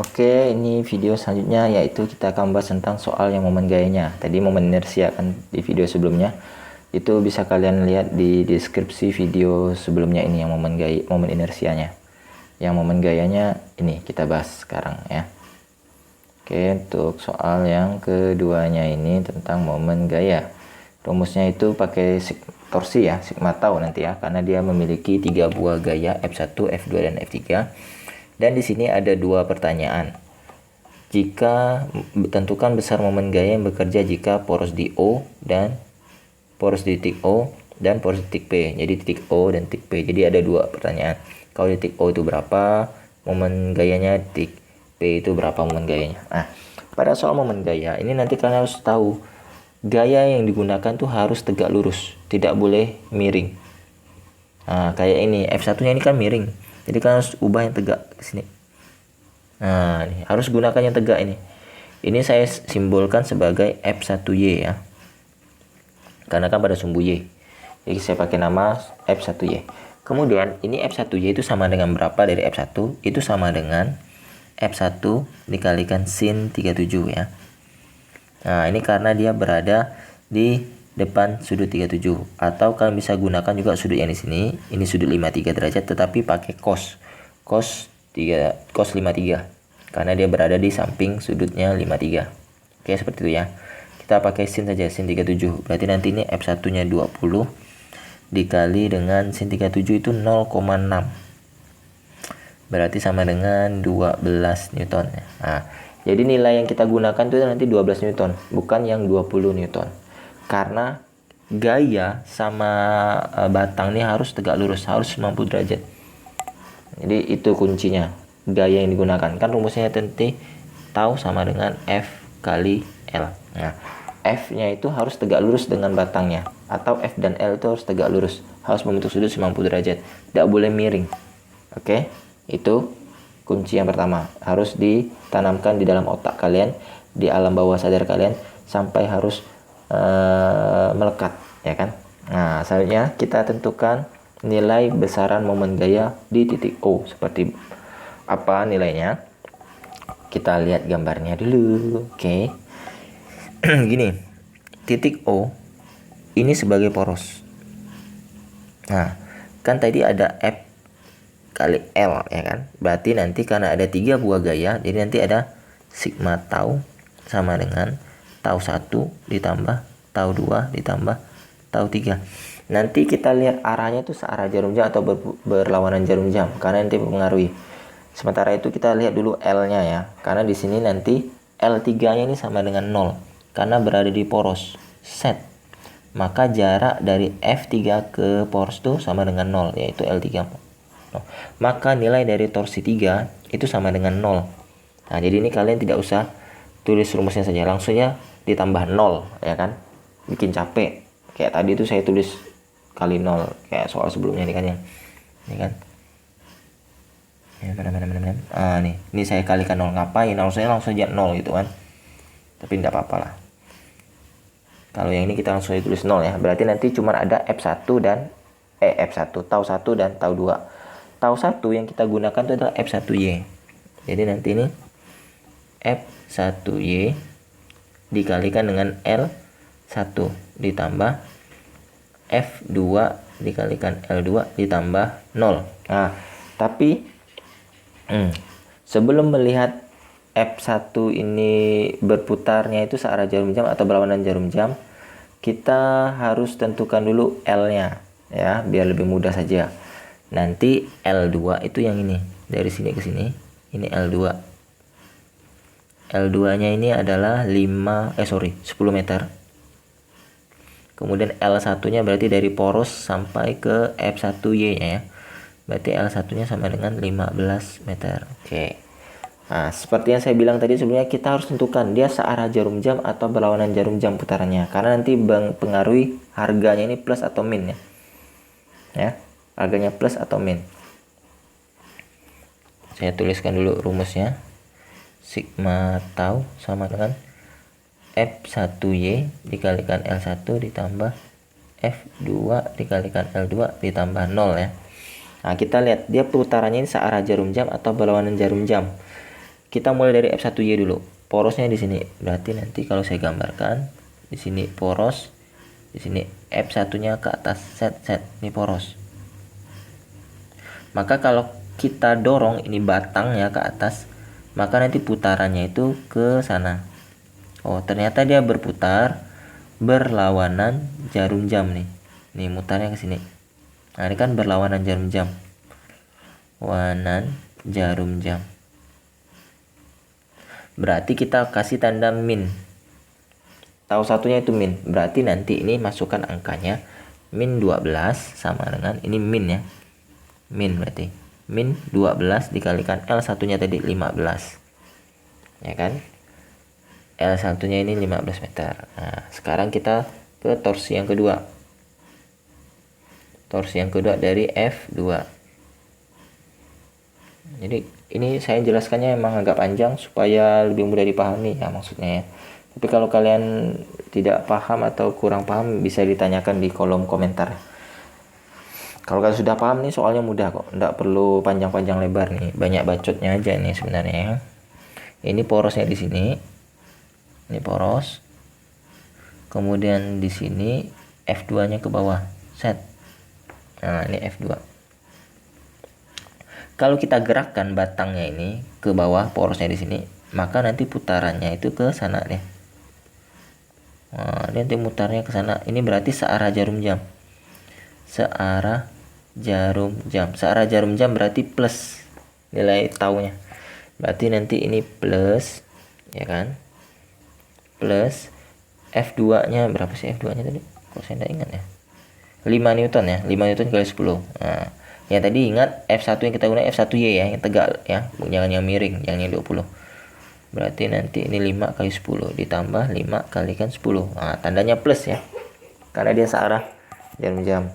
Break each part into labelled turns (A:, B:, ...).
A: Oke, ini video selanjutnya yaitu kita akan bahas tentang soal yang momen gayanya. Tadi momen inersia kan di video sebelumnya. Itu bisa kalian lihat di deskripsi video sebelumnya ini yang momen gaya, momen inersianya. Yang momen gayanya ini kita bahas sekarang ya. Oke, untuk soal yang keduanya ini tentang momen gaya. Rumusnya itu pakai torsi ya, sigma tau nanti ya, karena dia memiliki 3 buah gaya F1, F2 dan F3. Dan di sini ada 2 pertanyaan. Jika tentukan besar momen gaya yang bekerja jika poros di O dan poros di titik O dan poros di titik P. Jadi titik O dan titik P. Jadi ada 2 pertanyaan. Kalau di titik O itu berapa momen gayanya, titik P itu berapa momen gayanya. Nah, pada soal momen gaya ini nanti kalian harus tahu gaya yang digunakan tuh harus tegak lurus, tidak boleh miring. Nah, kayak ini F1-nya ini kan miring. Jadi kalian harus ubah yang tegak ke sini. Nah, ini harus gunakan yang tegak ini. Ini saya simbolkan sebagai F1Y ya. Karena kan pada sumbu Y. Jadi saya pakai nama F1Y. Kemudian ini F1Y itu sama dengan berapa dari F1? Itu sama dengan F1 dikalikan sin 37 ya. Nah, ini karena dia berada di depan sudut 37, atau kalian bisa gunakan juga sudut yang di sini. Ini sudut 53 derajat tetapi pakai cos 53 karena dia berada di samping sudutnya 53. Oke, seperti itu ya. Kita pakai sin saja, sin 37. Berarti nanti ini F1-nya 20 dikali dengan sin 37 itu 0,6. Berarti sama dengan 12 Newton. Nah, jadi nilai yang kita gunakan itu nanti 12 Newton, bukan yang 20 Newton. Karena gaya sama batang ini harus tegak lurus, harus 90 derajat. Jadi itu kuncinya, gaya yang digunakan. Kan rumusnya tentu tahu sama dengan F kali L. Nah, F-nya itu harus tegak lurus dengan batangnya, atau F dan L itu harus tegak lurus, harus membentuk sudut 90 derajat, tidak boleh miring. Oke, itu kunci yang pertama, harus ditanamkan di dalam otak kalian, di alam bawah sadar kalian, sampai harus melekat ya kan. Nah, selanjutnya kita tentukan nilai besaran momen gaya di titik O. Seperti apa nilainya? Kita lihat gambarnya dulu. Oke. Gini, titik O ini sebagai poros. Nah, kan tadi ada F kali L ya kan. Berarti nanti karena ada 3 buah gaya, jadi nanti ada sigma tau sama dengan tau 1 ditambah tau 2 ditambah tau 3. Nanti kita lihat arahnya itu searah jarum jam atau berlawanan jarum jam, karena nanti mempengaruhi. Sementara itu kita lihat dulu L-nya ya, karena di sini nanti L3-nya ini sama dengan 0 karena berada di poros set. Maka jarak dari F3 ke poros itu sama dengan 0, yaitu L3. Maka nilai dari torsi 3 itu sama dengan 0. Nah, jadi ini kalian tidak usah tulis rumusnya saja, langsungnya ditambah 0 ya kan. Bikin capek. Kayak tadi itu saya tulis kali 0 kayak soal sebelumnya ini kan yang ini kan. Ya, mana. Ah, ini saya kalikan 0, ngapain? Langsung aja 0 gitu kan. Tapi tidak apa-apa lah. Kalau yang ini kita langsung tulis 0 ya. Berarti nanti cuma ada F1 dan F1, tau 1 dan tau 2. Tau 1 yang kita gunakan itu adalah F1Y. Jadi nanti ini F1Y dikalikan dengan L1 ditambah F2 dikalikan L2 ditambah 0. Nah, tapi sebelum melihat F1 ini berputarnya itu searah jarum jam atau berlawanan jarum jam, kita harus tentukan dulu L-nya ya, biar lebih mudah saja. Nanti L2 itu yang ini, dari sini ke sini, ini L2. L2-nya ini adalah 10 meter. Kemudian L1-nya berarti dari poros sampai ke F1Y-nya ya. Berarti L1-nya sama dengan 15 meter. Oke. Nah, seperti yang saya bilang tadi sebelumnya, kita harus tentukan dia searah jarum jam atau berlawanan jarum jam putarannya. Karena nanti mempengaruhi harganya ini plus atau min ya. Ya, harganya plus atau min. Saya tuliskan dulu rumusnya. Sigma tau sama dengan F1Y dikalikan L1 ditambah F2 dikalikan L2 ditambah 0 ya. Nah, kita lihat dia putarannya ini searah jarum jam atau berlawanan jarum jam. kita mulai dari F1Y dulu. Porosnya di sini. Berarti nanti kalau saya gambarkan di sini poros, di sini F1-nya ke atas, set ini poros. Maka kalau kita dorong ini batangnya ke atas, maka nanti putarannya itu ke sana. Oh, ternyata dia berputar berlawanan jarum jam nih. Nih mutarnya ke sini. Nah, ini kan berlawanan jarum jam. Lawanan jarum jam. Berarti kita kasih tanda min. Tahu satunya itu min. Berarti nanti ini masukkan angkanya min 12 sama dengan ini min ya. Min berarti min 12 dikalikan L1 nya tadi 15 ya kan, L1 nya ini 15 meter. Nah sekarang kita ke torsi yang kedua. Torsi yang kedua dari F2. Jadi ini saya jelaskannya emang agak panjang supaya lebih mudah dipahami ya maksudnya ya. Tapi kalau kalian tidak paham atau kurang paham bisa ditanyakan di kolom komentar. Kalau kalian sudah paham nih soalnya mudah kok, nggak perlu panjang-panjang lebar nih, banyak bacotnya aja nih sebenarnya. Ini porosnya di sini, ini poros. Kemudian di sini F2-nya ke bawah, set. Nah ini F2. Kalau kita gerakkan batangnya ini ke bawah, porosnya di sini, maka nanti putarannya itu ke sana deh. Nah, nanti mutarnya ke sana. Ini berarti searah jarum jam. Searah jarum jam. Searah jarum jam berarti plus nilai taunya. Berarti nanti ini plus ya kan? Plus F2-nya berapa sih F2-nya tadi? Kok saya enggak ingat ya. 5 Newton ya. 5 Newton kali 10. Nah, yang tadi ingat F1 yang kita gunakan F1Y ya, yang tegak ya. Jangan yang miring, jangan yang 20. Berarti nanti ini 5 kali 10 ditambah 5 kalikan 10. Nah, tandanya plus ya. Karena dia searah jarum jam.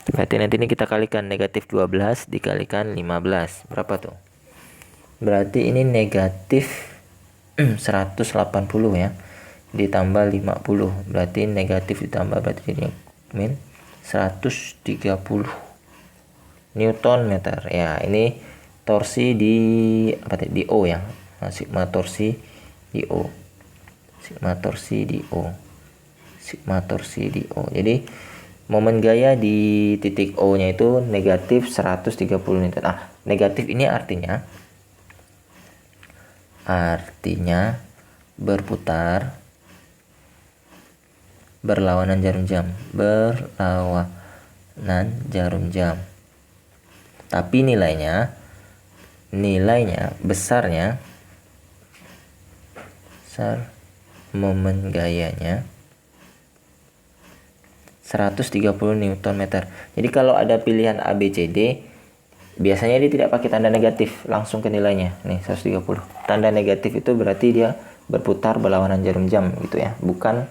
A: Berarti nanti ini kita kalikan negatif 12 dikalikan 15. Berapa tuh? Berarti ini negatif 180 ya. Ditambah 50. Berarti negatif ditambah berarti jadi min 130 Newton meter. Ya, ini torsi di apa tadi? Di O ya. Nah, sigma torsi di O. Sigma torsi di O. Sigma torsi di O. Jadi momen gaya di titik O nya itu negatif 130 Newton. Nah, negatif ini artinya berputar berlawanan jarum jam. Berlawanan jarum jam. Tapi nilainya besarnya besar momen gayanya 130 Newton meter. Jadi kalau ada pilihan A, B, C, D, biasanya dia tidak pakai tanda negatif, langsung ke nilainya. Nih 130. Tanda negatif itu berarti dia berputar berlawanan jarum jam gitu ya, bukan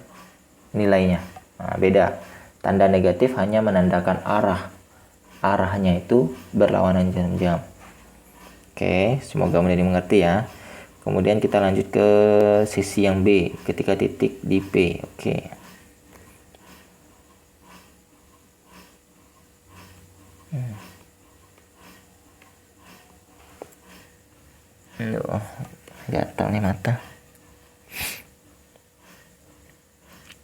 A: nilainya. Nah, beda. Tanda negatif hanya menandakan arah. Arahnya itu berlawanan jarum jam. Oke, semoga mudah dimengerti ya. Kemudian kita lanjut ke sisi yang B, ketika titik di P. Oke. Gatal nih mata.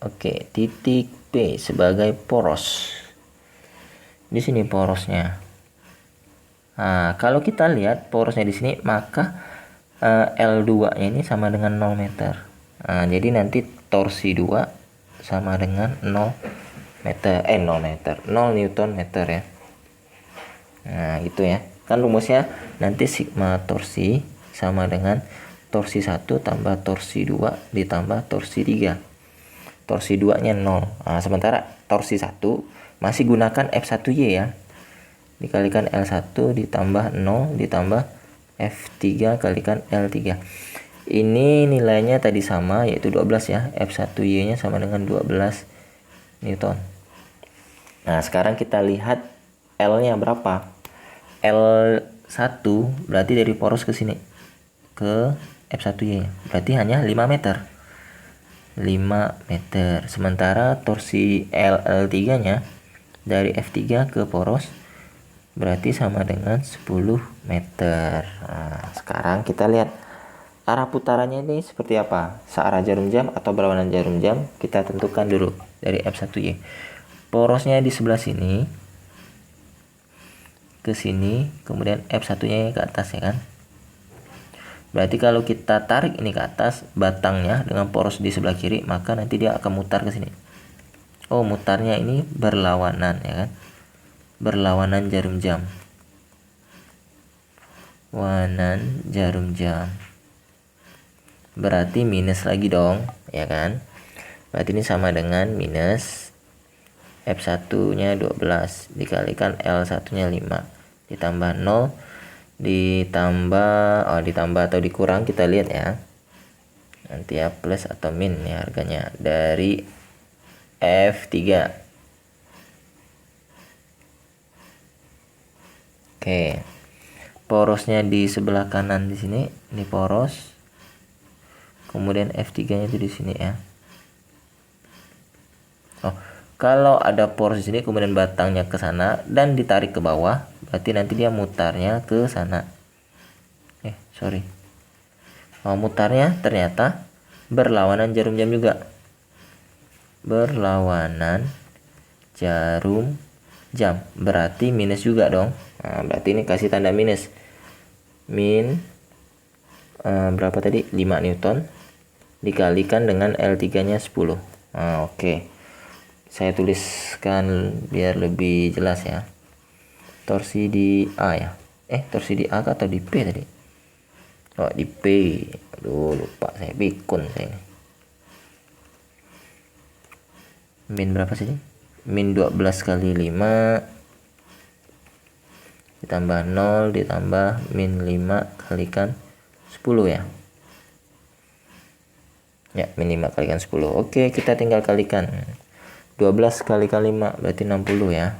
A: Oke, titik P sebagai poros. Di sini porosnya. Nah, kalau kita lihat porosnya di sini, maka L2-nya ini sama dengan 0 meter. Nah, jadi nanti torsi 2 sama dengan 0 Newton meter ya. Nah, gitu ya. Kan rumusnya nanti sigma torsi sama dengan torsi 1 tambah torsi 2 ditambah torsi 3. Torsi 2-nya 0. Nah, sementara torsi 1 masih gunakan F1Y ya. Dikalikan L1 ditambah 0 ditambah F3 kalikan L3. Ini nilainya tadi sama yaitu 12 ya. F1Y-nya sama dengan 12 Newton. Nah, sekarang kita lihat L-nya berapa. L1 berarti dari poros ke sini ke F1Y. Berarti hanya 5 meter. 5 meter. Sementara torsi L3-nya dari F3 ke poros berarti sama dengan 10 meter. Nah, sekarang kita lihat arah putarannya ini seperti apa? Searah jarum jam atau berlawanan jarum jam? Kita tentukan dulu dari F1Y. Porosnya di sebelah sini ke sini, kemudian F1-nya ke atas ya kan. Berarti kalau kita tarik ini ke atas, batangnya dengan poros di sebelah kiri, maka nanti dia akan mutar ke sini. Oh, mutarnya ini berlawanan ya kan. Berlawanan jarum jam. Lawanan jarum jam. Berarti minus lagi dong, ya kan? Berarti ini sama dengan minus F1-nya 12 dikalikan L1-nya 5 ditambah 0 ditambah atau dikurang, kita lihat ya. Nanti ya plus atau min ya harganya dari F3. Oke. Porosnya di sebelah kanan di sini, ini poros. Kemudian F3-nya itu di sini ya. Oh, kalau ada poros di sini kemudian batangnya ke sana dan ditarik ke bawah, berarti nanti dia mutarnya ke sana. Mutarnya ternyata berlawanan jarum jam juga. Berlawanan jarum jam. Berarti minus juga dong. Nah, berarti ini kasih tanda minus. Berapa tadi? 5 Newton dikalikan dengan L3-nya 10. Nah, oke. Saya tuliskan biar lebih jelas ya. Torsi di A ya. Torsi di A atau di P tadi? Oh, di P. Aduh, lupa saya, pikun saya ini. Min berapa sih? Min 12 kali 5 ditambah 0 ditambah min 5 kalikan 10 ya. Ya, min 5 kalikan 10. Oke, kita tinggal kalikan. 12 kalikan 5 berarti 60 ya.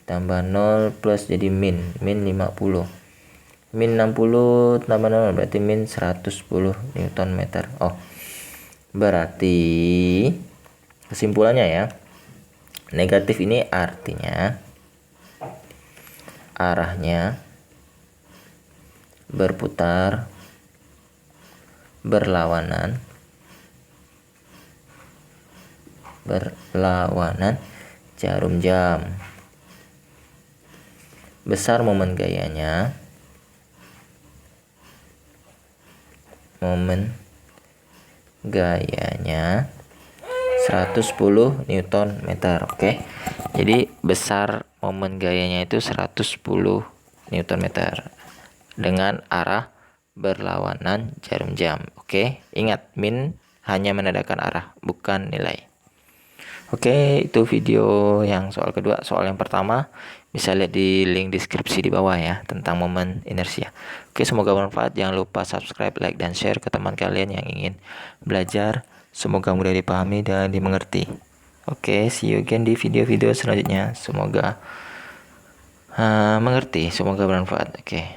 A: Ditambah 0 plus jadi min 50. Min 60 tambah 0 berarti min 110 Newton meter. Oh, berarti kesimpulannya ya, negatif ini artinya arahnya berputar berlawanan jarum jam. Besar momen gayanya 110 Newton meter. Oke. Jadi besar momen gayanya itu 110 Newton meter dengan arah berlawanan jarum jam. Oke, ingat min hanya menandakan arah, bukan nilai. Oke, itu video yang soal kedua. Soal yang pertama bisa lihat di link deskripsi di bawah ya, tentang momen inersia. Oke, semoga bermanfaat. Jangan lupa subscribe, like, dan share ke teman kalian yang ingin belajar. Semoga mudah dipahami dan dimengerti. Oke, see you again di video-video selanjutnya. Semoga mengerti, semoga bermanfaat. Oke.